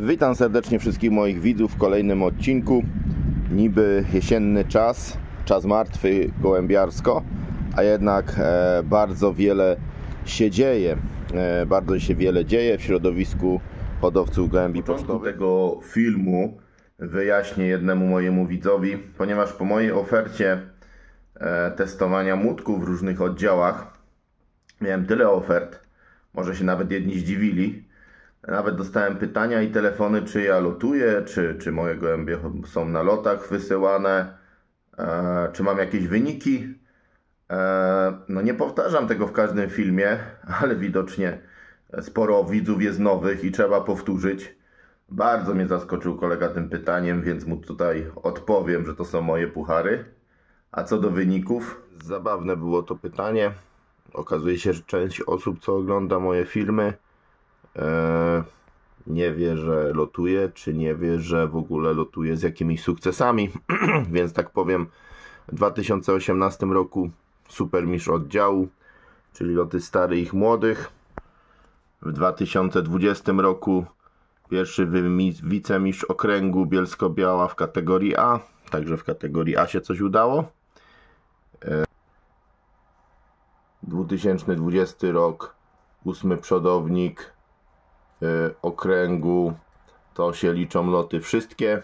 Witam serdecznie wszystkich moich widzów w kolejnym odcinku. Niby jesienny czas martwy gołębiarsko, a jednak bardzo wiele się dzieje. Bardzo się wiele dzieje w środowisku hodowców gołębi pocztowych. Tego filmu wyjaśnię jednemu mojemu widzowi, ponieważ po mojej ofercie testowania młotków w różnych oddziałach miałem tyle ofert, może się nawet jedni zdziwili. Nawet dostałem pytania i telefony, czy ja lotuję, czy moje gołębie są na lotach wysyłane, czy mam jakieś wyniki. No nie powtarzam tego w każdym filmie, ale widocznie sporo widzów jest nowych i trzeba powtórzyć. Bardzo mnie zaskoczył kolega tym pytaniem, więc mu tutaj odpowiem, że to są moje puchary. A co do wyników, zabawne było to pytanie. Okazuje się, że część osób, co ogląda moje filmy, nie wie, że lotuje, czy nie wie, że w ogóle lotuje z jakimiś sukcesami. Więc tak powiem, w 2018 roku supermistrz oddziału, czyli loty starych i młodych. W 2020 roku pierwszy wicemistrz okręgu Bielsko-Biała w kategorii A, także w kategorii A się coś udało. 2020 rok 8. przodownik okręgu, to się liczą loty wszystkie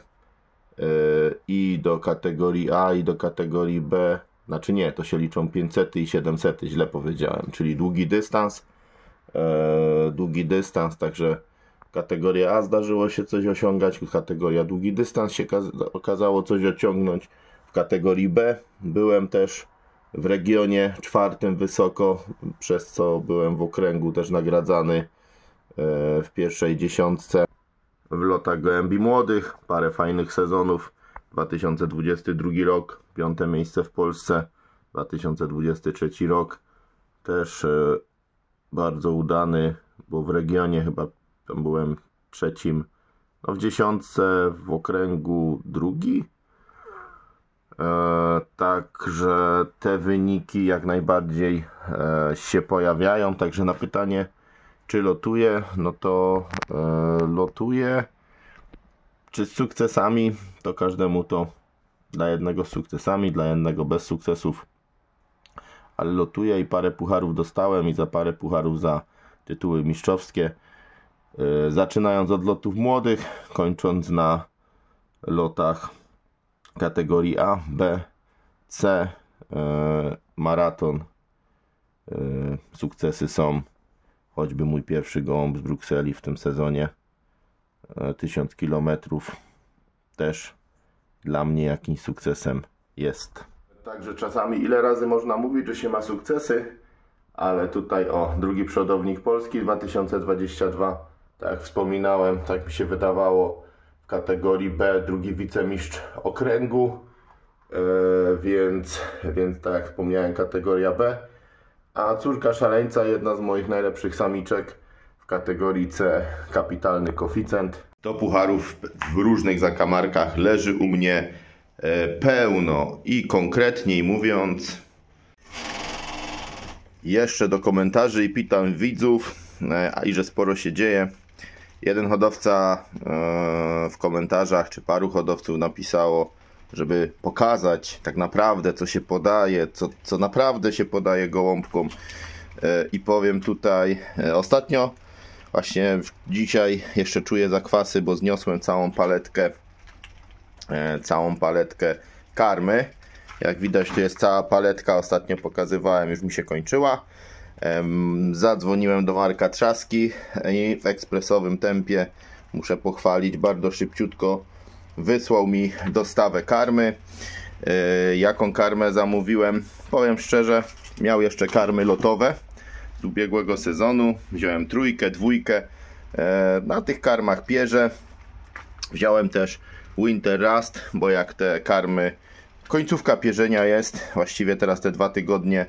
i do kategorii A i do kategorii B, znaczy nie, to się liczą 500 i 700, źle powiedziałem, czyli długi dystans, także kategoria A zdarzyło się coś osiągać, kategoria długi dystans się okazało coś ociągnąć, w kategorii B byłem też w regionie 4. wysoko, przez co byłem w okręgu też nagradzany w pierwszej dziesiątce w lotach gołębi młodych. Parę fajnych sezonów. 2022 rok 5. miejsce w Polsce, 2023 rok też bardzo udany, bo w regionie chyba tam byłem trzecim, no w dziesiątce, w okręgu drugi. Także te wyniki jak najbardziej się pojawiają. Także na pytanie, czy lotuję, no to lotuję. Czy z sukcesami, to każdemu to dla jednego z sukcesami, dla jednego bez sukcesów, ale lotuję i parę pucharów dostałem i za parę pucharów za tytuły mistrzowskie, zaczynając od lotów młodych, kończąc na lotach kategorii A, B, C, maraton. Sukcesy są choćby mój pierwszy gołąb z Brukseli w tym sezonie, 1000 km, też dla mnie jakimś sukcesem jest. Także czasami ile razy można mówić, że się ma sukcesy, ale tutaj drugi przodownik Polski 2022, tak jak wspominałem, tak mi się wydawało, w kategorii B drugi wicemistrz okręgu, więc tak jak wspomniałem, kategoria B. A córka szaleńca, jedna z moich najlepszych samiczek w kategorii C, kapitalny koeficjent. Do pucharów w różnych zakamarkach leży u mnie pełno i konkretniej mówiąc, jeszcze do komentarzy i pytań widzów, a i że sporo się dzieje. Jeden hodowca w komentarzach, czy paru hodowców napisało, żeby pokazać tak naprawdę, co się podaje, co naprawdę się podaje gołąbkom. I powiem tutaj, ostatnio, właśnie dzisiaj jeszcze czuję zakwasy, bo zniosłem całą paletkę karmy. Jak widać, tu jest cała paletka, ostatnio pokazywałem, już mi się kończyła. Zadzwoniłem do Marka Trzaski i w ekspresowym tempie, muszę pochwalić, bardzo szybciutko wysłał mi dostawę karmy. Jaką karmę zamówiłem? Powiem szczerze, miał jeszcze karmy lotowe z ubiegłego sezonu. Wziąłem 3, 2. Na tych karmach pierze. Wziąłem też Winter Rust, bo jak te karmy, końcówka pierzenia jest, właściwie teraz te 2 tygodnie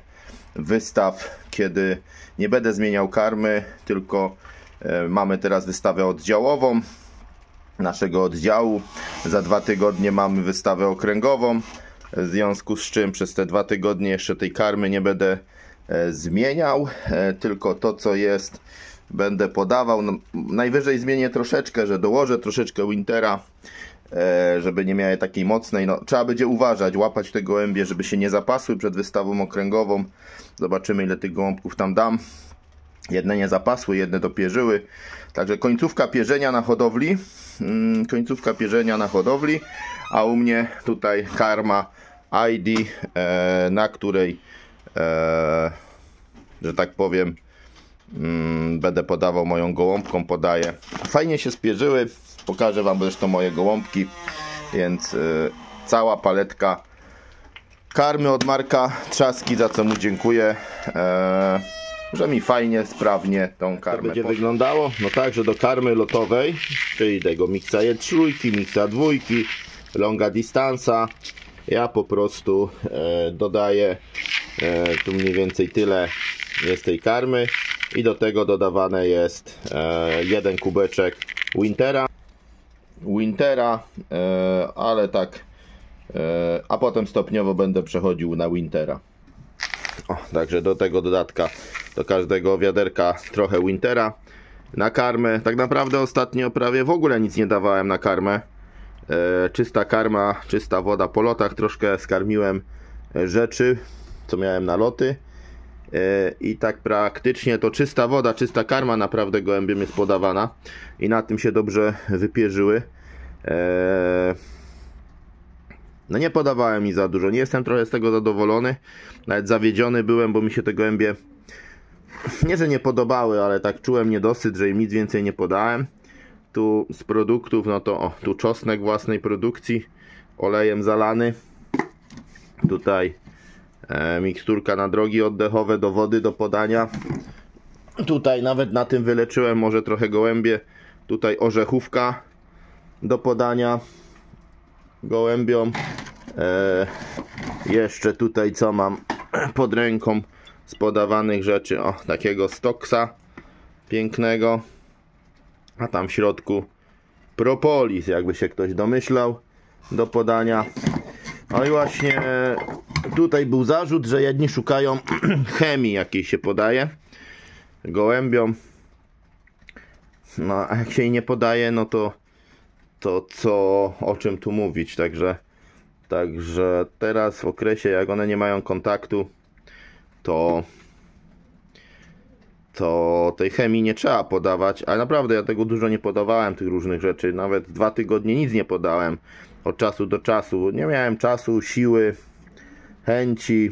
wystaw, kiedy nie będę zmieniał karmy, tylko mamy teraz wystawę oddziałową naszego oddziału. Za 2 tygodnie mamy wystawę okręgową, w związku z czym przez te 2 tygodnie jeszcze tej karmy nie będę zmieniał, tylko to, co jest będę podawał. No, najwyżej zmienię troszeczkę, że dołożę troszeczkę Wintera, żeby nie miały takiej mocnej. No, trzeba będzie uważać, łapać te gołębie, żeby się nie zapasły przed wystawą okręgową. Zobaczymy, ile tych gołąbków tam dam. Jedne nie zapasły, jedne dopierzyły. Także końcówka pierzenia na hodowli. Końcówka pierzenia na hodowli. A u mnie tutaj karma ID, na której, że tak powiem, będę podawał moją gołąbką. Podaję. Fajnie się spierzyły. Pokażę wam zresztą moje gołąbki. Więc cała paletka karmy od Marka Trzaski, za co mu dziękuję. Że mi fajnie, sprawnie tą karmę to będzie wyglądało. No tak, że do karmy lotowej, czyli tego miksa trójki, miksa dwójki, longa distansa, ja po prostu dodaję tu mniej więcej tyle jest tej karmy i do tego dodawane jest jeden kubeczek Wintera, ale tak, a potem stopniowo będę przechodził na Wintera. O, także do tego dodatka, do każdego wiaderka trochę Wintera na karmę. Tak naprawdę ostatnio prawie w ogóle nic nie dawałem na karmę. Czysta karma, czysta woda po lotach. Troszkę skarmiłem rzeczy, co miałem na loty. I tak praktycznie to czysta woda, czysta karma naprawdę gołębiem jest podawana. I na tym się dobrze wypierzyły. No nie podawałem mi za dużo, nie jestem trochę z tego zadowolony. Nawet zawiedziony byłem, bo mi się te gołębie nie, że nie podobały, ale tak czułem niedosyt, że im nic więcej nie podałem. Tu z produktów, no to o, tu czosnek własnej produkcji, olejem zalany. Tutaj miksturka na drogi oddechowe do wody do podania. Tutaj nawet na tym wyleczyłem może trochę gołębie. Tutaj orzechówka do podania gołębiom. Jeszcze tutaj co mam pod ręką z podawanych rzeczy, o, takiego stoksa pięknego, a tam w środku propolis, jakby się ktoś domyślał, do podania. No i właśnie tutaj był zarzut, że jedni szukają chemii, jakiej się podaje gołębiom. No a jak się jej nie podaje, no to co, o czym tu mówić. Także teraz w okresie, jak one nie mają kontaktu, to tej chemii nie trzeba podawać. Ale naprawdę ja tego dużo nie podawałem, tych różnych rzeczy. Nawet 2 tygodnie nic nie podałem od czasu do czasu. Nie miałem czasu, siły, chęci.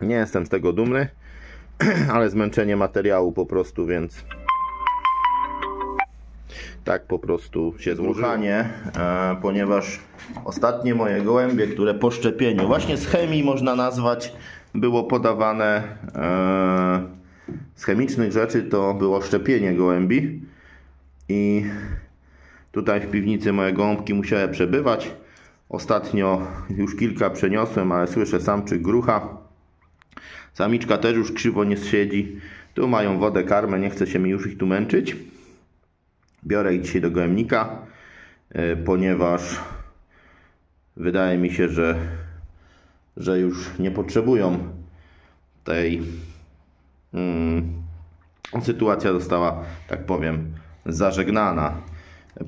Nie jestem z tego dumny, ale zmęczenie materiału po prostu, więc tak po prostu się złożyło, ponieważ ostatnie moje gołębie, które po szczepieniu, właśnie z chemii można nazwać, było podawane, z chemicznych rzeczy to było szczepienie gołębi i tutaj w piwnicy moje gołąbki musiały przebywać. Ostatnio już kilka przeniosłem, ale słyszę samczyk grucha. Samiczka też już krzywo nie siedzi. Tu mają wodę, karmę, nie chce się mi już ich tu męczyć. Biorę ich dzisiaj do gołębnika, ponieważ wydaje mi się, że już nie potrzebują tej... Sytuacja została, tak powiem, zażegnana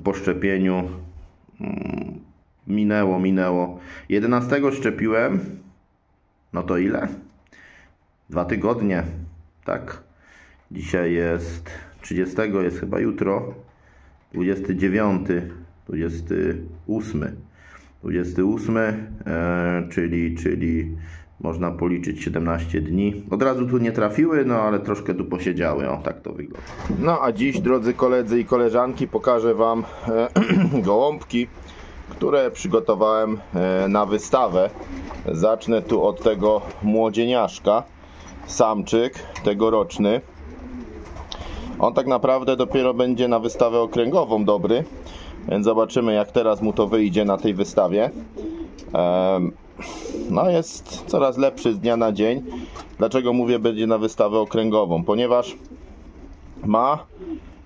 po szczepieniu. Minęło. 11 szczepiłem. No to ile? 2 tygodnie. Tak. Dzisiaj jest 30, jest chyba jutro. 29, 28, czyli można policzyć 17 dni. Od razu tu nie trafiły, no ale troszkę tu posiedziały. O, tak to wygląda. No a dziś, drodzy koledzy i koleżanki, pokażę wam gołąbki, które przygotowałem na wystawę. Zacznę tu od tego młodzieniaszka, samczyk tegoroczny. On tak naprawdę dopiero będzie na wystawę okręgową dobry, więc zobaczymy, jak teraz mu to wyjdzie na tej wystawie. No jest coraz lepszy z dnia na dzień. Dlaczego mówię będzie na wystawę okręgową? Ponieważ ma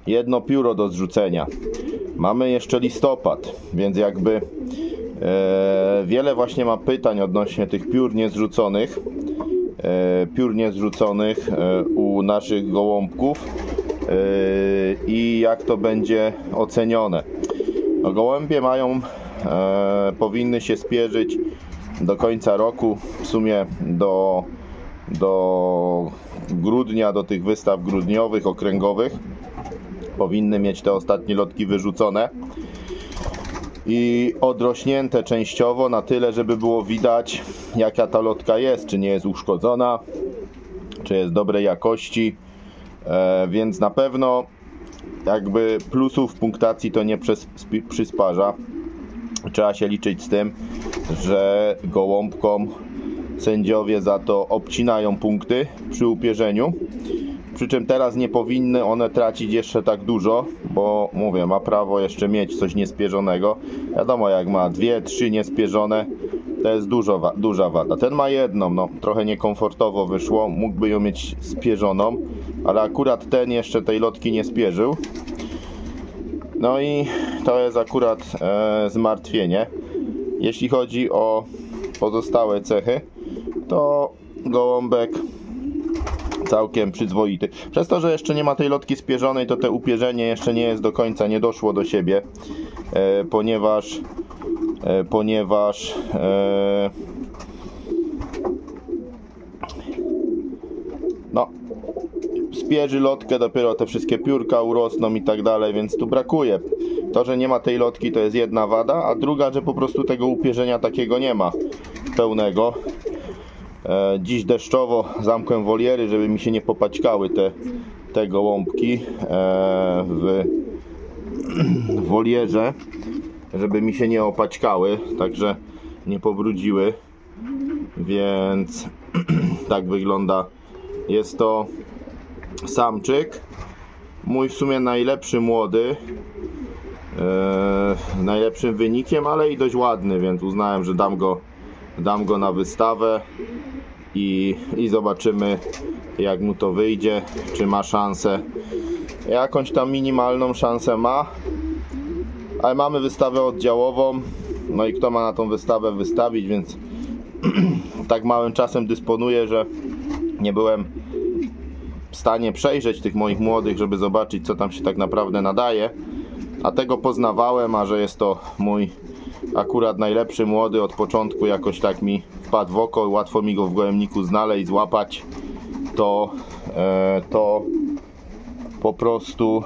jedno pióro do zrzucenia. Mamy jeszcze listopad, więc jakby wiele właśnie ma pytań odnośnie tych piór niezrzuconych. U naszych gołąbków. i jak to będzie ocenione. No, gołębie mają, powinny się spierzyć do końca roku, w sumie do grudnia, do tych wystaw grudniowych, okręgowych. Powinny mieć te ostatnie lotki wyrzucone i odrośnięte częściowo na tyle, żeby było widać, jaka ta lotka jest, czy nie jest uszkodzona, czy jest dobrej jakości, więc na pewno jakby plusów punktacji to nie przysparza. Trzeba się liczyć z tym, że gołąbkom sędziowie za to obcinają punkty przy upierzeniu. Przy czym teraz nie powinny one tracić jeszcze tak dużo, bo mówię, ma prawo jeszcze mieć coś niespierzonego. Wiadomo, jak ma 2-3 niespierzone, to jest duża wada. Ten ma jedną, no trochę niekomfortowo wyszło, mógłby ją mieć spierzoną, ale akurat ten jeszcze tej lotki nie spierzył. No i to jest akurat zmartwienie. Jeśli chodzi o pozostałe cechy, to gołąbek całkiem przyzwoity. Przez to, że jeszcze nie ma tej lotki spierzonej, to te upierzenie jeszcze nie jest do końca, nie doszło do siebie, ponieważ no, spierzy lotkę, dopiero te wszystkie piórka urosną i tak dalej, więc tu brakuje. To, że nie ma tej lotki, to jest jedna wada, a druga, że po prostu tego upierzenia takiego nie ma pełnego. Dziś deszczowo zamkłem woliery, żeby mi się nie popaćkały te gołąbki w wolierze, żeby mi się nie opaćkały, także nie pobrudziły, więc tak wygląda. Jest to samczyk, mój w sumie najlepszy młody, najlepszym wynikiem, ale i dość ładny, więc uznałem, że dam go na wystawę i zobaczymy, jak mu to wyjdzie, czy ma szansę. Jakąś tam minimalną szansę ma, ale mamy wystawę oddziałową, no i kto ma na tą wystawę wystawić, więc tak małym czasem dysponuję, że nie byłem w stanie przejrzeć tych moich młodych, żeby zobaczyć, co tam się tak naprawdę nadaje, a tego poznawałem, a że jest to mój akurat najlepszy młody, od początku jakoś tak mi wpadł w oko i łatwo mi go w gołębniku znaleźć, złapać, to po prostu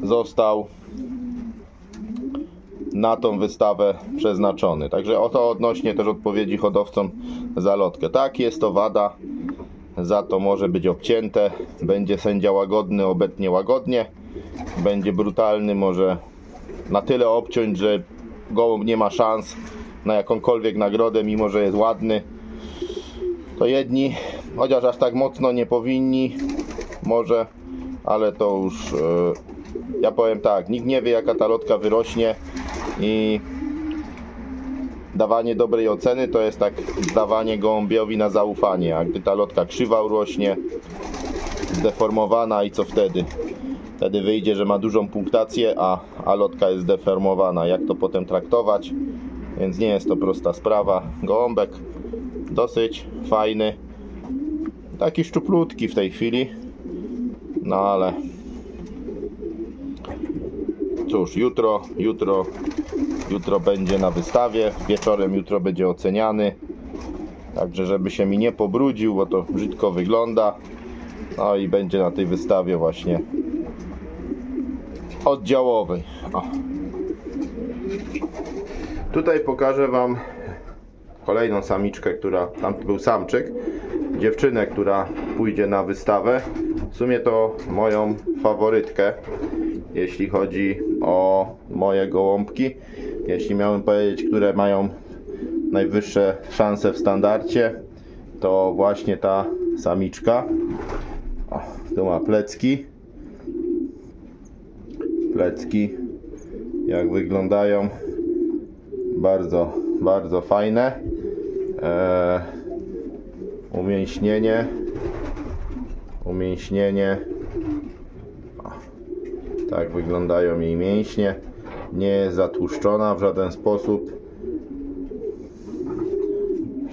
został na tą wystawę przeznaczony. Także oto odnośnie też odpowiedzi hodowcom za lotkę. Tak, jest to wada, za to może być obcięte, będzie sędzia łagodny, obetnie łagodnie, będzie brutalny, może na tyle obciąć, że gołąb nie ma szans na jakąkolwiek nagrodę, mimo że jest ładny. To jedni, chociaż aż tak mocno nie powinni, może, ale to już ja powiem tak, nikt nie wie, jaka ta lotka wyrośnie i dawanie dobrej oceny to jest tak dawanie gołębiowi na zaufanie. A gdy ta lotka krzywa urośnie, zdeformowana, i co wtedy? Wtedy wyjdzie, że ma dużą punktację, a lotka jest zdeformowana. Jak to potem traktować? Więc nie jest to prosta sprawa. Gołąbek dosyć fajny, taki szczuplutki w tej chwili, no ale cóż, jutro będzie na wystawie, wieczorem jutro będzie oceniany, także żeby się mi nie pobrudził, bo to brzydko wygląda, no i będzie na tej wystawie właśnie oddziałowej. O. Tutaj pokażę Wam kolejną samiczkę, tam był samczyk, dziewczynę, która pójdzie na wystawę. W sumie to moją faworytkę, jeśli chodzi o moje gołąbki. Jeśli miałem powiedzieć, które mają najwyższe szanse w standardzie, to właśnie ta samiczka. O, tu ma plecki. Plecki, jak wyglądają, bardzo, bardzo fajne. Umięśnienie. O, tak wyglądają jej mięśnie. Nie jest zatłuszczona w żaden sposób.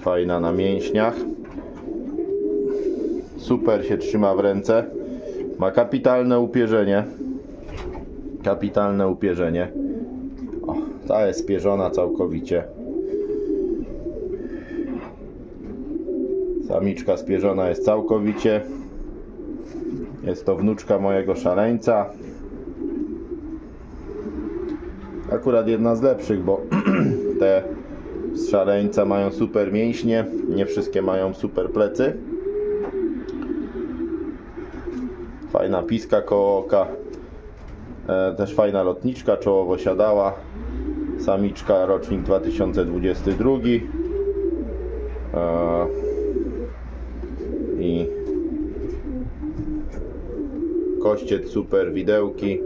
Fajna na mięśniach. super się trzyma w ręce. Ma kapitalne upierzenie. Kapitalne upierzenie. O, ta jest spierzona całkowicie. Samiczka spierzona jest całkowicie. Jest to wnuczka mojego szaleńca. Akurat jedna z lepszych, bo te z szaleńca mają super mięśnie. Nie wszystkie mają super plecy. Fajna piska koło oka. Też fajna lotniczka, czołowo siadała. Samiczka, rocznik 2022. I kościec super, widełki.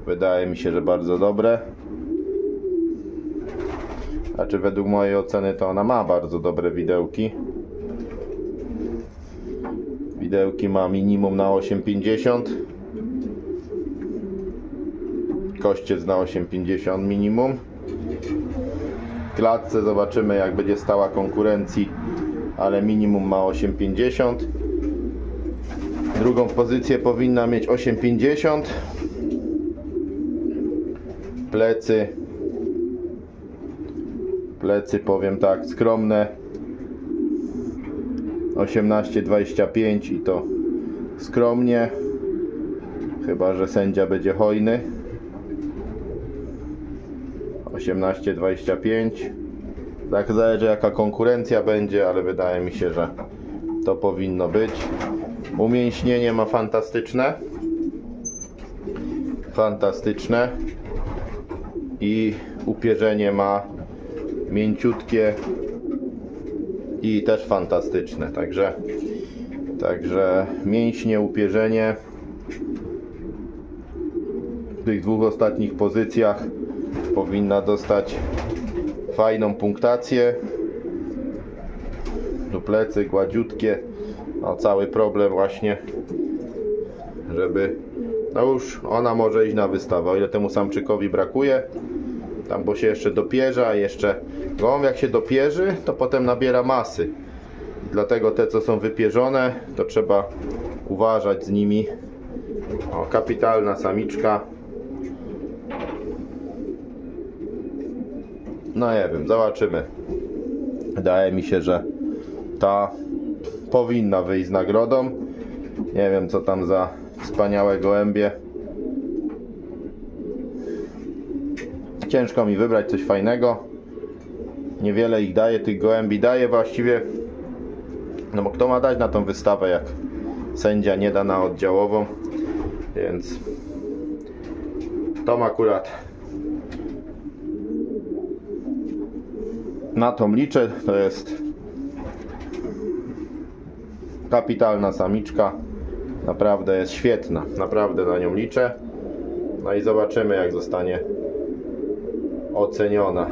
Wydaje mi się, że bardzo dobre. Znaczy według mojej oceny to ona ma bardzo dobre widełki. Widełki ma minimum na 8,50. Kościec na 8,50 minimum. W klatce zobaczymy, jak będzie stała konkurencji, ale minimum ma 8,50. Drugą pozycję powinna mieć 8,50. Plecy powiem tak, skromne 18,25 i to skromnie, chyba że sędzia będzie hojny. 18,25. Tak zależy jaka konkurencja będzie, ale wydaje mi się, że to powinno być. Umięśnienie ma fantastyczne. Fantastyczne. I upierzenie ma mięciutkie i też fantastyczne. Także mięśnie, upierzenie w tych dwóch ostatnich pozycjach powinna dostać fajną punktację. Tu plecy gładziutkie. No, cały problem właśnie, żeby no już ona może iść na wystawę, o ile temu samczykowi brakuje tam, bo się jeszcze dopierza. Jeszcze gołąb jak się dopierzy, to potem nabiera masy, dlatego te co są wypierzone, to trzeba uważać z nimi. O, kapitalna samiczka. No nie wiem, zobaczymy. Wydaje mi się, że ta powinna wyjść z nagrodą. Nie wiem co tam za wspaniałe gołębie. Ciężko mi wybrać coś fajnego. Niewiele ich daje, tych gołębi daje właściwie. No bo kto ma dać na tą wystawę, jak sędzia nie da na oddziałową. Więc to akurat na tą liczę. To jest kapitalna samiczka. Naprawdę jest świetna. Naprawdę na nią liczę. No i zobaczymy, jak zostanie oceniona.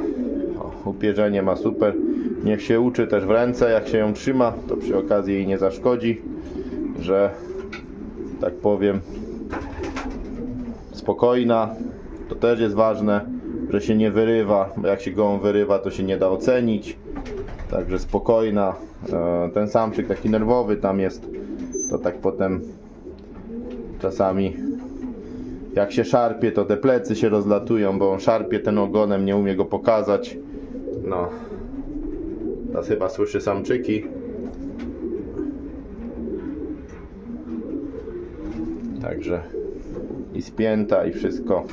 O, upierzenie ma super. Niech się uczy też w ręce, jak się ją trzyma, to przy okazji jej nie zaszkodzi, że tak powiem spokojna. To też jest ważne, że się nie wyrywa, bo jak się gołąb wyrywa, to się nie da ocenić. Także spokojna. Ten samczyk taki nerwowy tam jest, to tak potem czasami jak się szarpie, to te plecy się rozlatują, bo on szarpie ten ogonem, nie umie go pokazać. No, teraz chyba słyszy samczyki. Także i spięta i wszystko.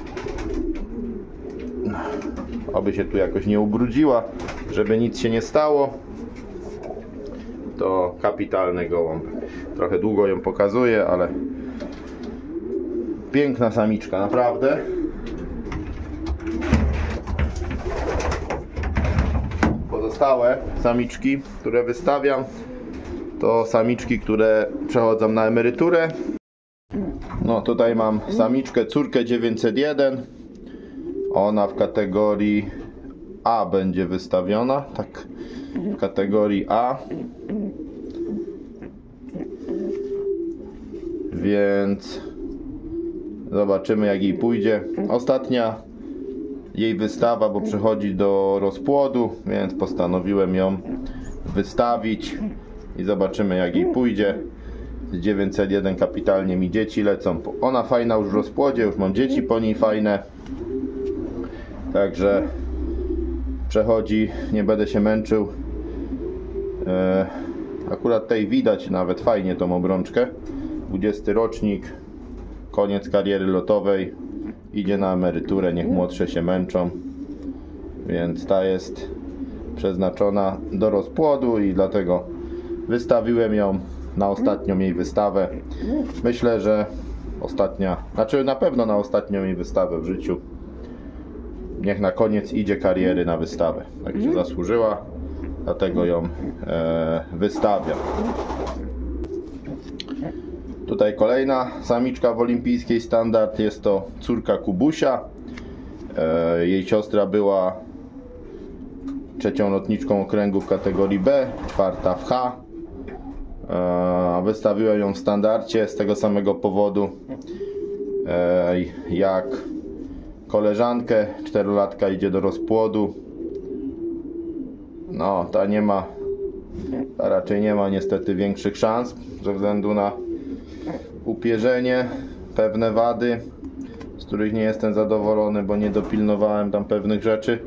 Oby się tu jakoś nie ubrudziła, żeby nic się nie stało. To kapitalny gołąb. Trochę długo ją pokazuję, ale piękna samiczka, naprawdę. Pozostałe samiczki, które wystawiam, to samiczki, które przechodzą na emeryturę. No tutaj mam samiczkę, córkę 901. Ona w kategorii A będzie wystawiona, tak, w kategorii A. Więc zobaczymy, jak jej pójdzie. Ostatnia jej wystawa, bo przechodzi do rozpłodu, więc postanowiłem ją wystawić i zobaczymy, jak jej pójdzie. z 901 kapitalnie mi dzieci lecą. Ona fajna już w rozpłodzie, już mam dzieci po niej fajne. Także przechodzi, nie będę się męczył. Akurat tej widać nawet fajnie tą obrączkę. 20 rocznik, koniec kariery lotowej, idzie na emeryturę, niech młodsze się męczą. Więc ta jest przeznaczona do rozpłodu i dlatego wystawiłem ją na ostatnią jej wystawę. Myślę, że ostatnia, znaczy na pewno na ostatnią jej wystawę w życiu. Niech na koniec idzie kariery na wystawę. Tak się zasłużyła, dlatego ją wystawiam. Tutaj kolejna samiczka w olimpijskiej standard. Jest to córka Kubusia. Jej siostra była trzecią lotniczką okręgu w kategorii B, czwarta w H. Wystawiłem ją w standardzie z tego samego powodu jak koleżankę. 4-latka idzie do rozpłodu. No, ta raczej nie ma niestety większych szans ze względu na upierzenie, pewne wady, z których nie jestem zadowolony, bo nie dopilnowałem tam pewnych rzeczy.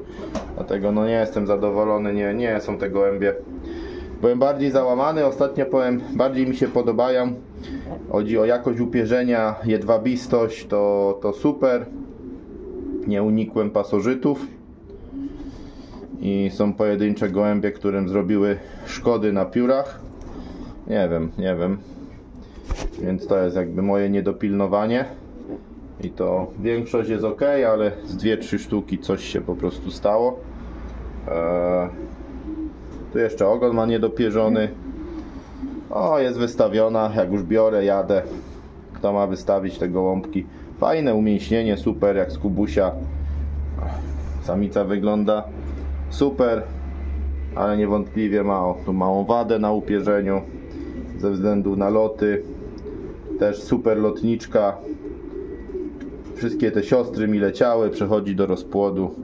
Dlatego no nie jestem zadowolony, nie są te gołębie. Byłem bardziej załamany, ostatnio powiem, bardziej mi się podobają. Chodzi o jakość upierzenia, jedwabistość, to super. Nie unikłem pasożytów. I są pojedyncze gołębie, którym zrobiły szkody na piórach. Nie wiem. Więc to jest jakby moje niedopilnowanie. I to większość jest ok, ale z 2-3 sztuki coś się po prostu stało. Tu jeszcze ogon ma niedopierzony. O, jest wystawiona. Jak już biorę, jadę. Kto ma wystawić te gołąbki? Fajne umięśnienie, super, jak z Kubusia. Samica wygląda super, ale niewątpliwie ma tu małą wadę na upierzeniu ze względu na loty. Też super lotniczka. Wszystkie te siostry mi leciały, przechodzi do rozpłodu.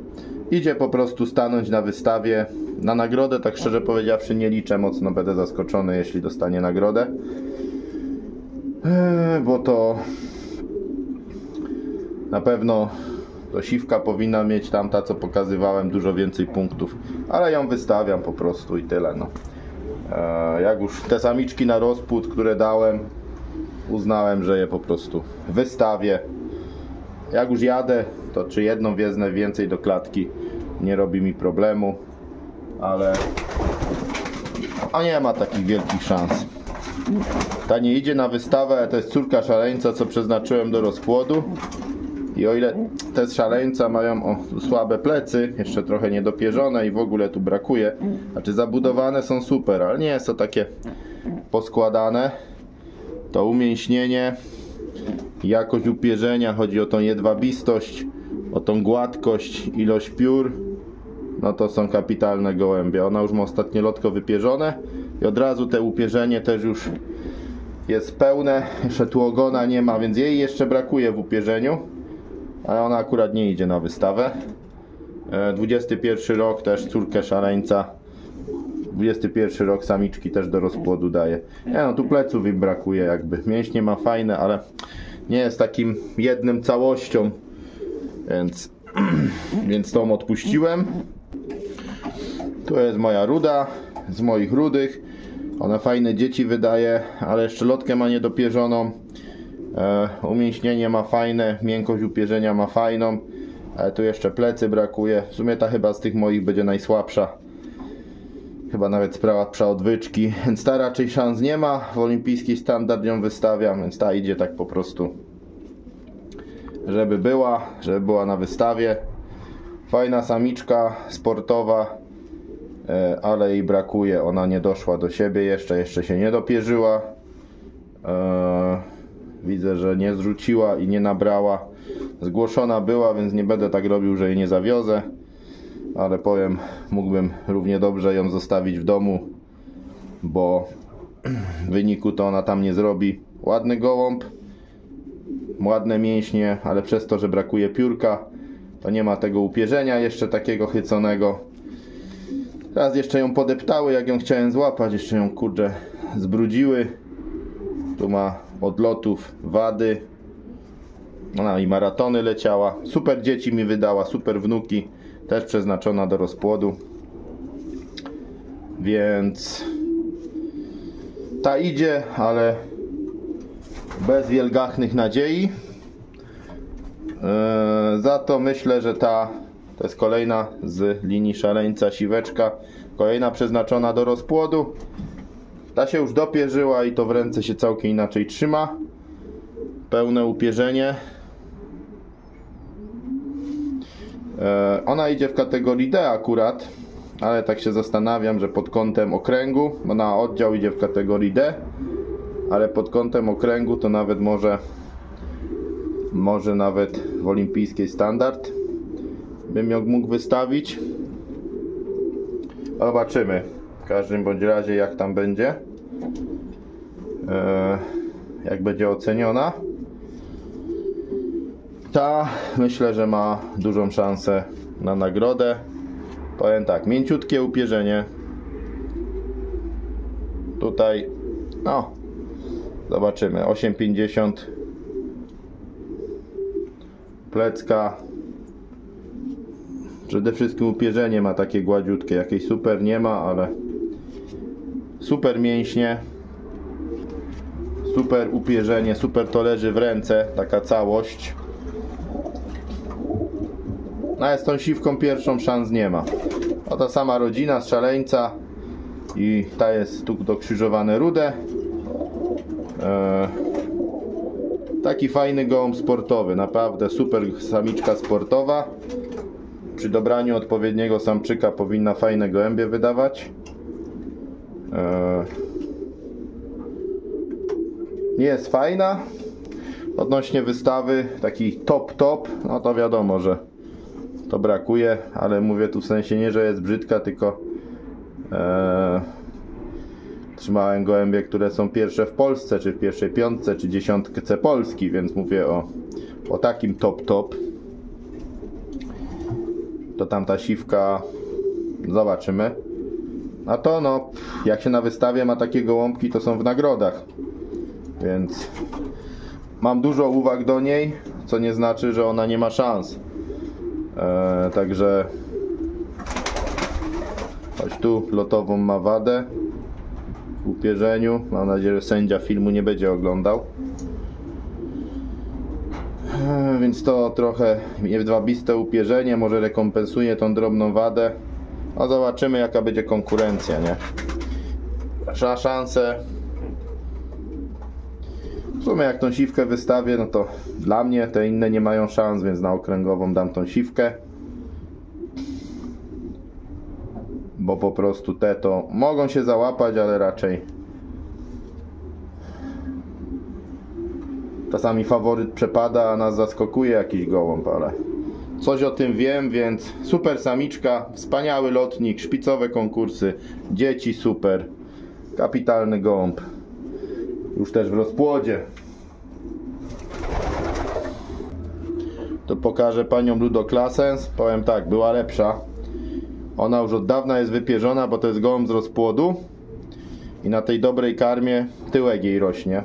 Idzie po prostu stanąć na wystawie. Na nagrodę, tak szczerze powiedziawszy, nie liczę mocno, będę zaskoczony, jeśli dostanie nagrodę. Bo to na pewno to siwka powinna mieć, tamta co pokazywałem, dużo więcej punktów. Ale ją wystawiam po prostu i tyle. No. Jak już te samiczki na rozpłód, które dałem, uznałem, że je po prostu wystawię. Jak już jadę, to czy jedną wezmę więcej do klatki, nie robi mi problemu, ale nie ma takich wielkich szans. Ta nie idzie na wystawę, to jest córka szaleńca, co przeznaczyłem do rozpłodu. I o ile te z szaleńca mają słabe plecy, jeszcze trochę niedopierzone i w ogóle tu brakuje, znaczy zabudowane są super, ale nie jest to takie poskładane. To umięśnienie, jakość upierzenia, chodzi o tą jedwabistość, o tą gładkość, ilość piór, no to są kapitalne gołębie. Ona już ma ostatnie lotko wypierzone i od razu te upierzenie też już jest pełne. Jeszcze tu ogona nie ma, więc jej jeszcze brakuje w upierzeniu, ale ona akurat nie idzie na wystawę. 21 rok też córkę szaleńca. 21 rok samiczki też do rozpłodu daje. Nie no, tu pleców im brakuje jakby. Mięśnie ma fajne, ale nie jest takim jednym całością. Więc tą odpuściłem. Tu jest moja ruda, z moich rudych. Ona fajne dzieci wydaje, ale jeszcze lotkę ma niedopierzoną. Umięśnienie ma fajne, miękkość upierzenia ma fajną. Ale tu jeszcze plecy brakuje. W sumie ta chyba z tych moich będzie najsłabsza. Chyba nawet sprawa odwyczki. Więc ta raczej szans nie ma. W olimpijski standard ją wystawiam, więc ta idzie tak po prostu, żeby była na wystawie. Fajna samiczka, sportowa, ale jej brakuje. Ona nie doszła do siebie jeszcze się nie dopierzyła. Widzę, że nie zrzuciła i nie nabrała. Zgłoszona była, więc nie będę tak robił, że jej nie zawiozę. Ale powiem, mógłbym równie dobrze ją zostawić w domu, bo w wyniku to ona tam nie zrobi. Ładny gołąb, ładne mięśnie, ale przez to, że brakuje piórka, to nie ma tego upierzenia jeszcze takiego chyconego. Teraz jeszcze ją podeptały, jak ją chciałem złapać, jeszcze ją kurczę zbrudziły. Tu ma odlotów wady. Ona i maratony leciała. Super dzieci mi wydała, super wnuki. Też przeznaczona do rozpłodu. Więc ta idzie, ale bez wielgachnych nadziei. Za to myślę, że to jest kolejna z linii szaleńca siweczka. Kolejna przeznaczona do rozpłodu. Ta się już dopierzyła i to w ręce się całkiem inaczej trzyma. Pełne upierzenie. Ona idzie w kategorii D akurat, ale tak się zastanawiam, że pod kątem okręgu, bo na oddział idzie w kategorii D, ale pod kątem okręgu to nawet może nawet w olimpijskiej standard bym ją mógł wystawić. Zobaczymy w każdym bądź razie jak tam będzie, jak będzie oceniona. Ta myślę, że ma dużą szansę na nagrodę. Powiem tak, mięciutkie upierzenie. Tutaj no zobaczymy, 8,50 plecka. Przede wszystkim upierzenie ma takie gładziutkie, jakieś super nie ma, ale super mięśnie, super upierzenie, super to leży w ręce, taka całość. No z tą siwką pierwszą szans nie ma. No ta sama rodzina z szaleńca i ta jest tu dokrzyżowane rude. Taki fajny gołąb sportowy, naprawdę super samiczka sportowa. Przy dobraniu odpowiedniego samczyka powinna fajne gołębie wydawać. Nie jest fajna. Odnośnie wystawy, taki top, no to wiadomo, że to brakuje, ale mówię tu w sensie nie, że jest brzydka, tylko trzymałem gołębie, które są pierwsze w Polsce, czy w pierwszej piątce, czy dziesiątce Polski, więc mówię o takim top. To tamta siwka, zobaczymy. A to no, jak się na wystawie ma takie gołąbki, to są w nagrodach, więc mam dużo uwag do niej, co nie znaczy, że ona nie ma szans. Także choć tu lotową ma wadę w upierzeniu. Mam nadzieję, że sędzia filmu nie będzie oglądał. Więc to trochę jedwabiste upierzenie może rekompensuje tą drobną wadę. A zobaczymy jaka będzie konkurencja, nie? Ma szansę. W sumie jak tą siwkę wystawię, no to dla mnie te inne nie mają szans, więc na okręgową dam tą siwkę. Bo po prostu te to mogą się załapać, ale raczej czasami faworyt przepada, a nas zaskakuje jakiś gołąb, ale coś o tym wiem, więc super samiczka, wspaniały lotnik, szpicowe konkursy, dzieci super, kapitalny gołąb. Już też w rozpłodzie. To pokażę panią Ludoklasens. Powiem tak, była lepsza. Ona już od dawna jest wypierzona, bo to jest gołąb z rozpłodu. I na tej dobrej karmie tyłek jej rośnie.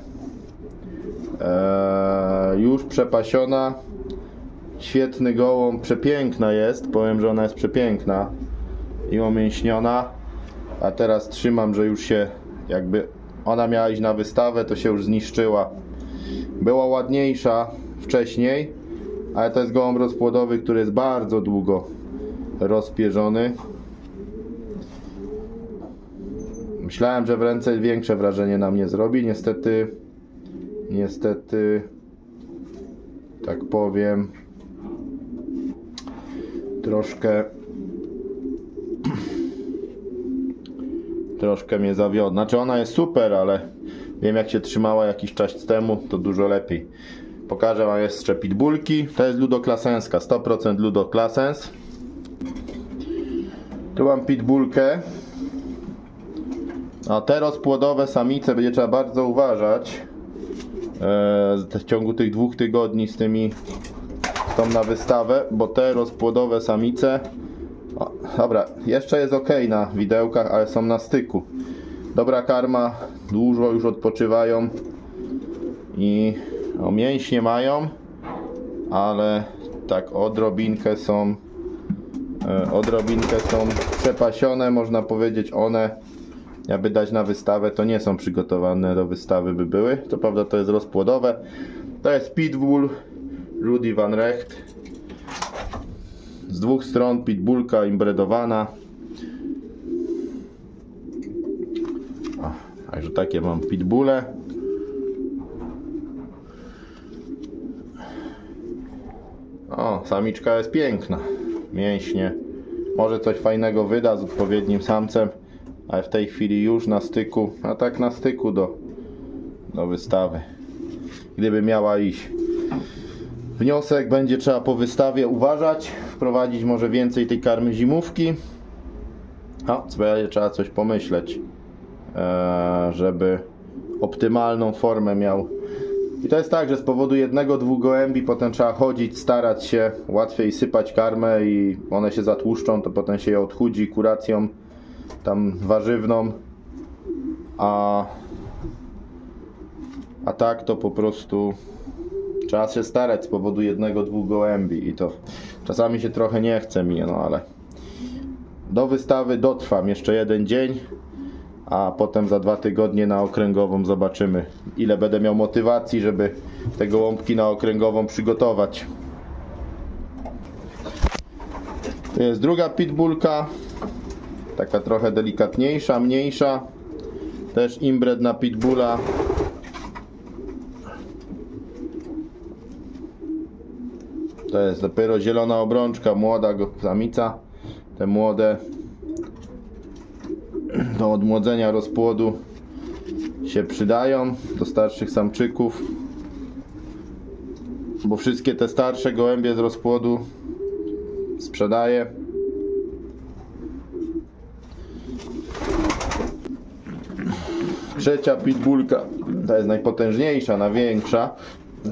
Już przepasiona. Świetny gołąb, przepiękna jest. Powiem, że ona jest przepiękna. I umięśniona. A teraz trzymam, że już się jakby... Ona miała iść na wystawę, to się już zniszczyła. Była ładniejsza wcześniej, ale to jest gołąb rozpłodowy, który jest bardzo długo rozpierzony. Myślałem, że w ręce większe wrażenie na mnie zrobi. Niestety, tak powiem, troszkę mnie zawiodła. Znaczy ona jest super, ale wiem jak się trzymała jakiś czas temu, to dużo lepiej. Pokażę wam jeszcze pitbullki. To jest Ludoklasenska, 100% Ludoklasens. Tu mam pitbullkę. A te rozpłodowe samice będzie trzeba bardzo uważać w ciągu tych 2 tygodni z tą na wystawę, bo te rozpłodowe samice, dobra, jeszcze jest ok na widełkach, ale są na styku. Dobra karma, dużo już odpoczywają, i mięśnie mają, ale tak odrobinkę są przepasione, można powiedzieć. One, jakby dać na wystawę, to nie są przygotowane do wystawy by były. To prawda, to jest rozpłodowe. To jest Pitbull Rudy Van Recht. Z dwóch stron pitbullka imbredowana. Także takie mam pitbulle. O, samiczka jest piękna. Mięśnie. Może coś fajnego wyda z odpowiednim samcem, ale w tej chwili już na styku, a tak na styku do wystawy. Gdyby miała iść. Wniosek: będzie trzeba po wystawie uważać, wprowadzić może więcej tej karmy zimówki. Trzeba coś pomyśleć, żeby optymalną formę miał. I to jest tak, że z powodu jednego, dwóch gołębi potem trzeba chodzić, starać się, łatwiej sypać karmę i one się zatłuszczą, to potem się je odchudzi kuracją tam warzywną, a tak to po prostu trzeba się starać z powodu jednego, dwóch gołębi i to czasami się trochę nie chce mi, no ale do wystawy dotrwam jeszcze jeden dzień, a potem za 2 tygodnie na okręgową zobaczymy, ile będę miał motywacji, żeby te gołąbki na okręgową przygotować. To jest druga pitbullka, taka trochę delikatniejsza, mniejsza, też inbred na pitbulla. To jest dopiero zielona obrączka, młoda samica. Te młode do odmłodzenia rozpłodu się przydają, do starszych samczyków, bo wszystkie te starsze gołębie z rozpłodu sprzedaję. Trzecia pitbullka, ta jest najpotężniejsza, największa.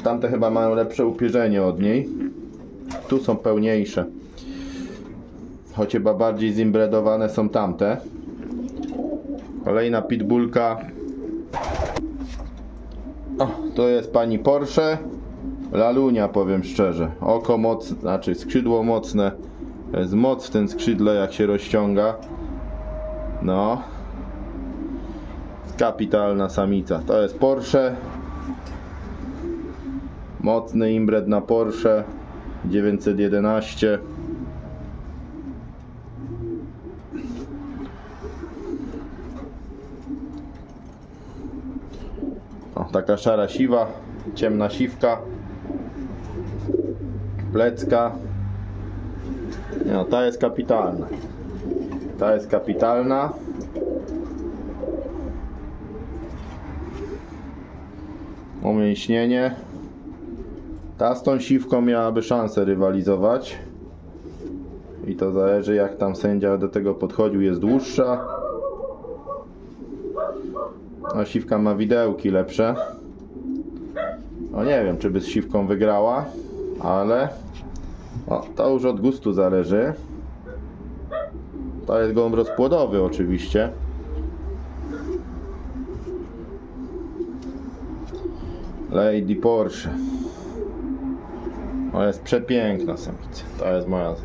Tamte chyba mają lepsze upierzenie od niej. Tu są pełniejsze, choć chyba bardziej zimbredowane są tamte. Kolejna pitbullka. To jest pani Porsche. Lalunia, powiem szczerze. Oko mocne, znaczy skrzydło mocne. Jest moc w tym skrzydle, jak się rozciąga. No. Kapitalna samica. To jest Porsche. Mocny inbred na Porsche 911. Taka szara siwa, ciemna siwka, plecka. No, ta jest kapitalna. Ta jest kapitalna. Umięśnienie. Ta z tą siwką miałaby szansę rywalizować. I to zależy, jak tam sędzia do tego podchodził. Jest dłuższa. A siwka ma widełki lepsze. No nie wiem, czy by z siwką wygrała, ale to już od gustu zależy. To jest gołąb rozpłodowy oczywiście. Lady Porsche. To jest przepiękna samica. To jest moja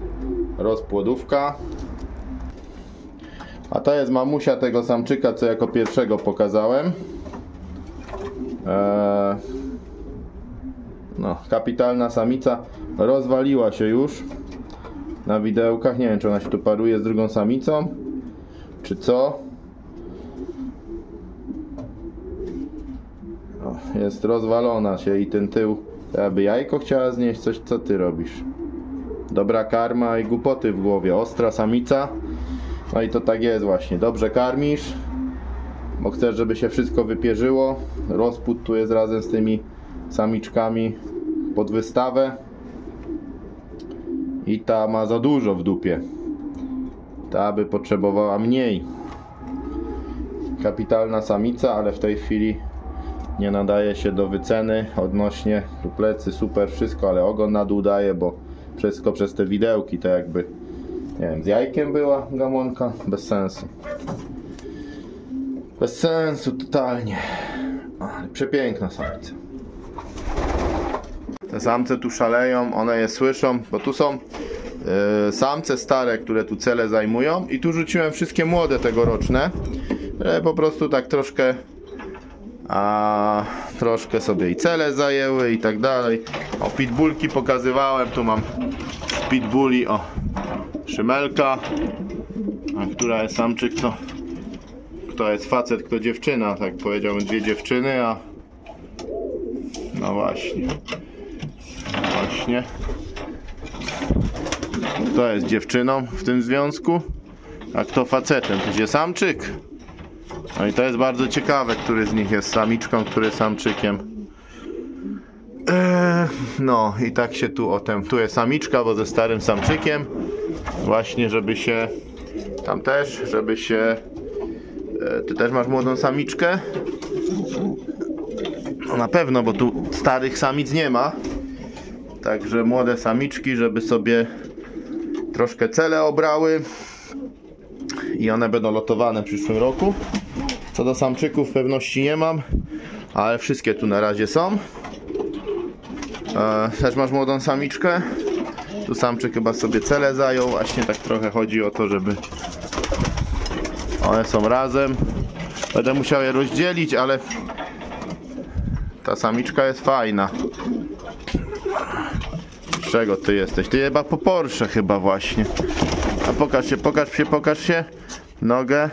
rozpłodówka. A to jest mamusia tego samczyka, co jako pierwszego pokazałem. No, kapitalna samica. Rozwaliła się już na widełkach. Nie wiem, czy ona się tu paruje z drugą samicą, czy co. Jest rozwalona się i ten tył. Aby jajko chciała znieść, coś. Co ty robisz? Dobra karma i głupoty w głowie. Ostra samica. No i to tak jest właśnie. Dobrze karmisz, bo chcesz, żeby się wszystko wypierzyło. Rozpód tu jest razem z tymi samiczkami pod wystawę. I ta ma za dużo w dupie. Ta by potrzebowała mniej. Kapitalna samica, ale w tej chwili nie nadaje się do wyceny. Odnośnie tu plecy super wszystko, ale ogon na dół daje, bo wszystko przez te widełki, to jakby, nie wiem, z jajkiem była gamonka. Bez sensu. Bez sensu totalnie. Ale przepiękna samica. Te samce tu szaleją, one je słyszą, bo tu są samce stare, które tu cele zajmują i tu rzuciłem wszystkie młode tegoroczne, po prostu tak troszkę troszkę sobie i cele zajęły i tak dalej. O, pitbullki pokazywałem, tu mam z pitbulli, o, Szymelka, a która jest samczyk, to kto jest facet, kto dziewczyna, tak powiedziałbym, dwie dziewczyny, a no właśnie, kto jest dziewczyną w tym związku, a kto facetem, to jest samczyk. No i to jest bardzo ciekawe, który z nich jest samiczką, który samczykiem. No i tak się tu jest samiczka, bo ze starym samczykiem. Właśnie, żeby się tam też, żeby się... Ty też masz młodą samiczkę? No na pewno, bo tu starych samic nie ma. Także młode samiczki, żeby sobie troszkę cele obrały. I one będą lotowane w przyszłym roku. Co do samczyków pewności nie mam, ale wszystkie tu na razie są. Też masz młodą samiczkę. Tu samczyk chyba sobie cele zajął. Właśnie tak trochę chodzi o to, żeby one są razem. Będę musiał je rozdzielić, ale ta samiczka jest fajna. Z czego ty jesteś? Ty chyba po Porsche chyba właśnie. A pokaż się. Nogę.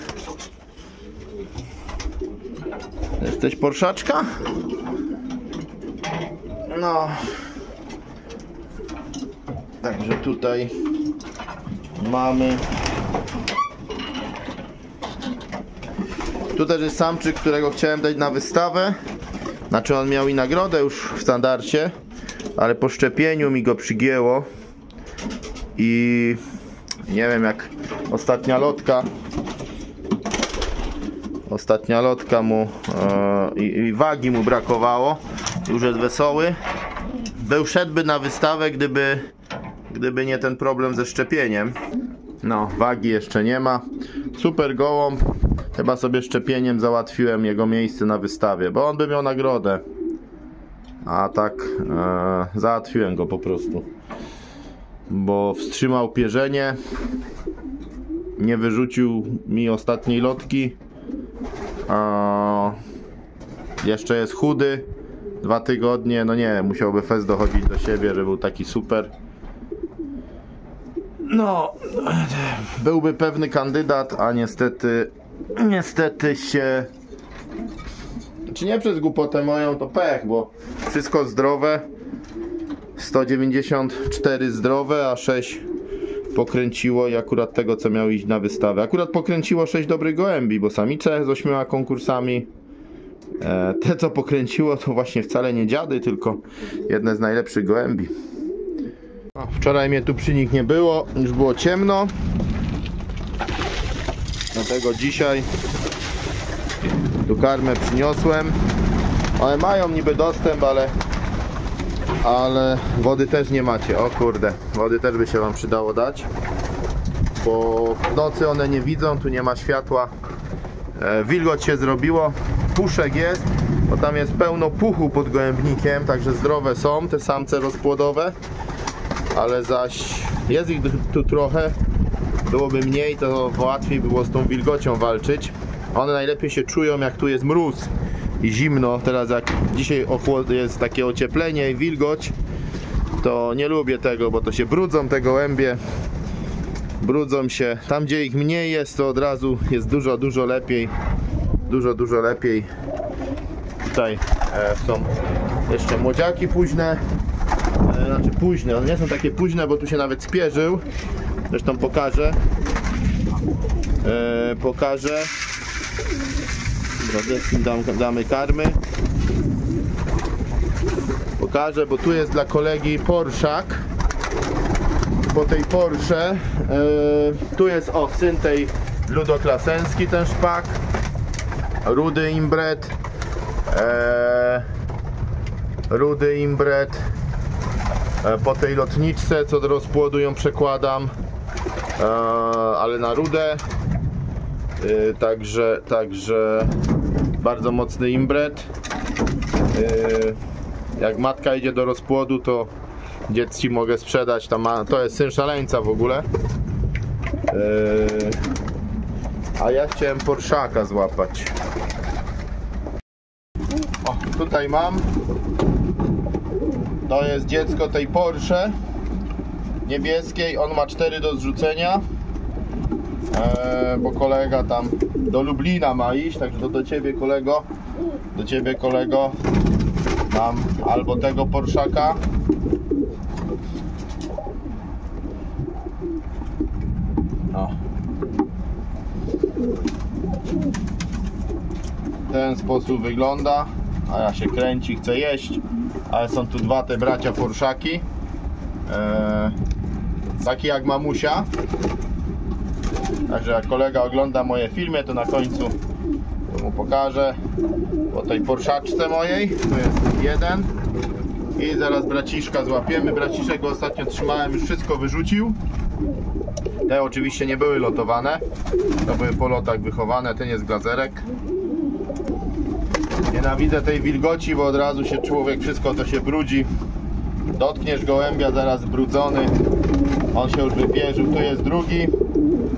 Jesteś Porszaczka? No. Także tutaj mamy. Tu też jest samczyk, którego chciałem dać na wystawę. Znaczy on miał i nagrodę już w standardzie, ale po szczepieniu mi go przygięło. I nie wiem, jak ostatnia lotka mu i wagi mu brakowało. Już jest wesoły. Szedłby na wystawę, gdyby nie ten problem ze szczepieniem. No, wagi jeszcze nie ma. Super gołąb. Chyba sobie szczepieniem załatwiłem jego miejsce na wystawie, bo on by miał nagrodę. A tak załatwiłem go po prostu. Bo wstrzymał pierzenie. Nie wyrzucił mi ostatniej lotki. Jeszcze jest chudy. 2 tygodnie, no nie, musiałby fest dochodzić do siebie, żeby był taki super. No, byłby pewny kandydat, a niestety się... Czy nie przez głupotę moją, to pech, bo wszystko zdrowe. 194 zdrowe, a 6 pokręciło i akurat tego, co miał iść na wystawę. Akurat pokręciło 6 dobrych gołębi, bo samice z 8 konkursami. Te, co pokręciło, to właśnie wcale nie dziady, tylko jedne z najlepszych gołębi. Wczoraj mnie tu przy nich nie było, już było ciemno. Dlatego dzisiaj tu karmę przyniosłem. One mają niby dostęp, ale wody też nie macie. O kurde, wody też by się wam przydało dać, bo w nocy one nie widzą, tu nie ma światła. Wilgoć się zrobiło, puszek jest, bo tam jest pełno puchu pod gołębnikiem, także zdrowe są te samce rozpłodowe, ale zaś jest ich tu trochę, byłoby mniej, to łatwiej było z tą wilgocią walczyć. One najlepiej się czują, jak tu jest mróz i zimno. Teraz jak dzisiaj jest takie ocieplenie i wilgoć, to nie lubię tego, bo to się brudzą te gołębie. Brudzą się. Tam, gdzie ich mniej jest, to od razu jest dużo lepiej. Dużo lepiej. Tutaj są jeszcze młodziaki późne. Znaczy późne, one nie są takie późne, bo tu się nawet spierzył. Zresztą pokażę. Damy karmy. Pokażę, bo tu jest dla kolegi Porszak. Po tej Porsche tu jest syn tej Ludoklasenski, ten szpak, rudy imbret. Po tej lotniczce, co do rozpłodu ją przekładam, ale na rudę. Także bardzo mocny imbret. Jak matka idzie do rozpłodu, to dzieci mogę sprzedać. To jest syn szaleńca w ogóle. A ja chciałem porszaka złapać. O, tutaj mam. To jest dziecko tej Porsche niebieskiej. On ma 4 do zrzucenia. Bo kolega tam do Lublina ma iść, także to do ciebie kolego mam albo tego porszaka, no. W ten sposób wygląda, a ja się kręci, chcę jeść, ale są tu dwa te bracia porszaki, taki jak mamusia. Także jak kolega ogląda moje filmy, to na końcu mu pokażę o tej porszaczce mojej. Tu jest jeden i zaraz braciszka złapiemy. Braciszek go ostatnio trzymałem, już wszystko wyrzucił. Te oczywiście nie były lotowane, to były po lotach wychowane. Ten jest glazerek. Nienawidzę tej wilgoci, bo od razu się człowiek, wszystko to się brudzi. Dotkniesz gołębia, zaraz zbrudzony, on się już wypierzył. Tu jest drugi.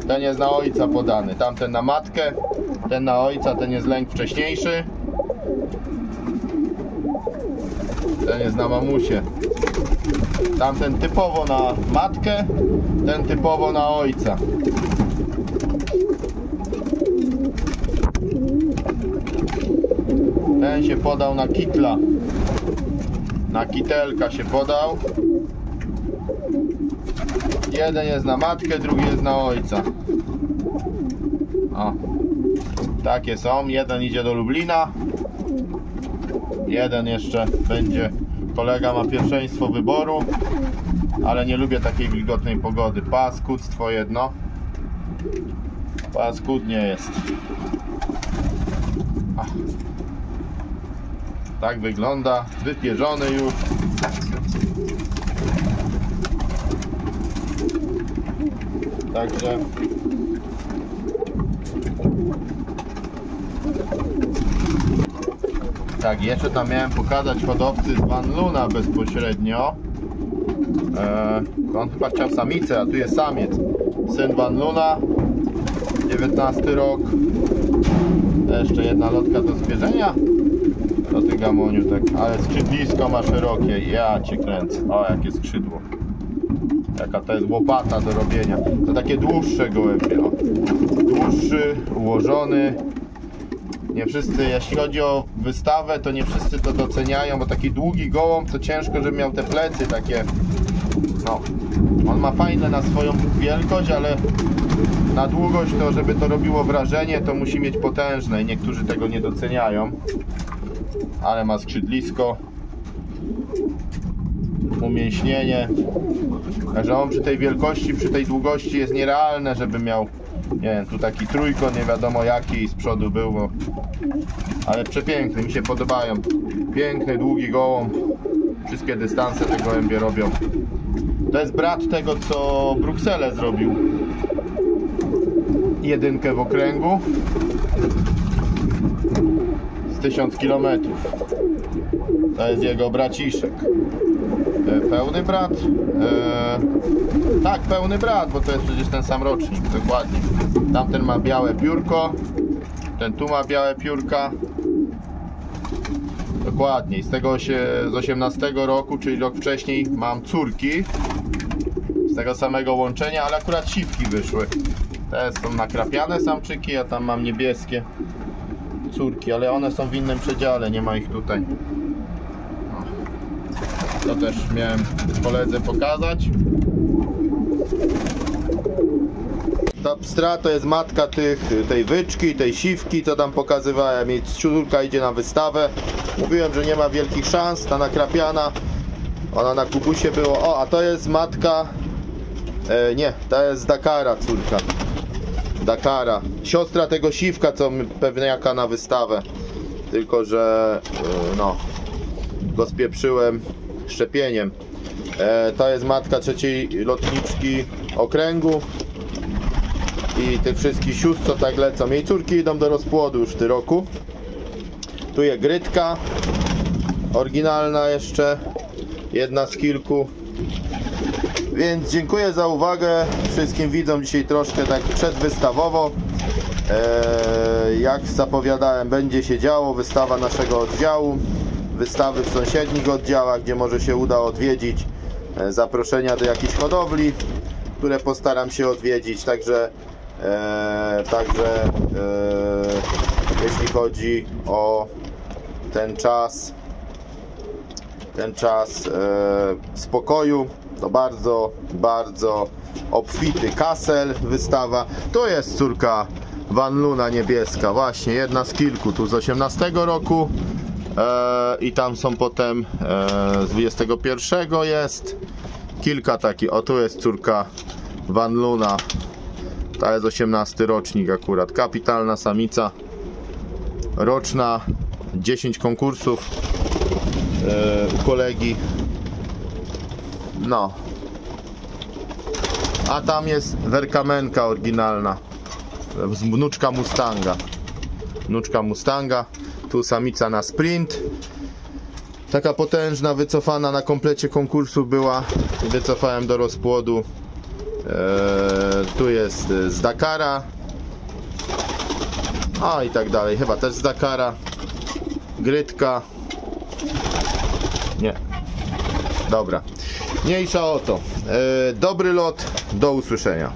Ten jest na ojca podany, tamten na matkę, ten na ojca, ten jest lęk wcześniejszy. Ten jest na mamusię. Tamten typowo na matkę, ten typowo na ojca. Ten się podał na kitla. Na kitelka się podał. Jeden jest na matkę, drugi jest na ojca. O, takie są. Jeden idzie do Lublina. Jeden jeszcze będzie. Kolega ma pierwszeństwo wyboru, ale nie lubię takiej wilgotnej pogody. Paskudztwo jedno. Paskudnie jest. Ach. Tak wygląda. Wypierzony już. Także tak, jeszcze tam miałem pokazać hodowcy z Van Luna bezpośrednio. On chyba chciał samicę, a tu jest samiec. Syn Van Luna, 19 rok. Jeszcze jedna lotka do zwierzenia. Do tych gamoniu, tak, ale skrzydlisko ma szerokie. Ja cię kręcę. O, jakie skrzydło. Jaka to jest łopata do robienia. To takie dłuższe gołębie. O. Dłuższy, ułożony. Nie wszyscy, jeśli chodzi o wystawę, to nie wszyscy to doceniają, bo taki długi gołąb to ciężko, żeby miał te plecy takie. No, on ma fajne na swoją wielkość, ale na długość to, żeby to robiło wrażenie, to musi mieć potężne i niektórzy tego nie doceniają. Ale ma skrzydlisko, umięśnienie. Także on przy tej wielkości, przy tej długości jest nierealne, żeby miał, nie wiem, tu taki trójkąt, nie wiadomo jaki z przodu był, bo... ale przepiękny, mi się podobają. Piękny, długi gołąb. Wszystkie dystanse te gołębie robią. To jest brat tego, co Brukselę zrobił. Jedynkę w okręgu. Z 1000 km. To jest jego braciszek. Pełny brat? Tak, pełny brat, bo to jest przecież ten sam rocznik, dokładnie. Tamten ma białe piórko, ten tu ma białe piórka. Dokładnie, z tego się z 18 roku, czyli rok wcześniej, mam córki. Z tego samego łączenia, ale akurat siwki wyszły. Te są nakrapiane samczyki, a tam mam niebieskie córki, ale one są w innym przedziale, nie ma ich tutaj. To też miałem koledze pokazać. Ta pstra to jest matka tej wyczki, tej siwki, co tam pokazywałem. Jej córka idzie na wystawę. Mówiłem, że nie ma wielkich szans. Ta nakrapiana, ona na kubusie było. O, a to jest matka, nie, to jest z Dakara córka. Dakara. Siostra tego siwka, co pewniaka na wystawę. Tylko, że no, go spieprzyłem szczepieniem. To jest matka trzeciej lotniczki okręgu i tych wszystkich sióstr, co tak lecą. Jej córki idą do rozpłodu już w tym roku. Tu jest Grytka. oryginalna jeszcze, jedna z kilku. Więc dziękuję za uwagę wszystkim widzom dzisiaj troszkę tak przedwystawowo. Jak zapowiadałem, będzie się działo, wystawa naszego oddziału, wystawy w sąsiednich oddziałach, gdzie może się uda odwiedzić, zaproszenia do jakichś hodowli, które postaram się odwiedzić, także jeśli chodzi o ten czas spokoju, to bardzo obfity Kassel wystawa. To jest córka Van Luna niebieska, właśnie jedna z kilku, tu z 18 roku i tam są potem z 21 jest kilka takich. O, tu jest córka Van Luna, ta jest 18 rocznik akurat, kapitalna samica, roczna, 10 konkursów u kolegi. No, a tam jest werkamenka oryginalna, wnuczka Mustanga, tu samica na sprint, taka potężna, wycofana, na komplecie konkursu była, wycofałem do rozpłodu. Tu jest z Dakara, a i tak dalej, chyba też z Dakara, Grytka, nie, dobra, mniejsza o to. Dobry lot, do usłyszenia.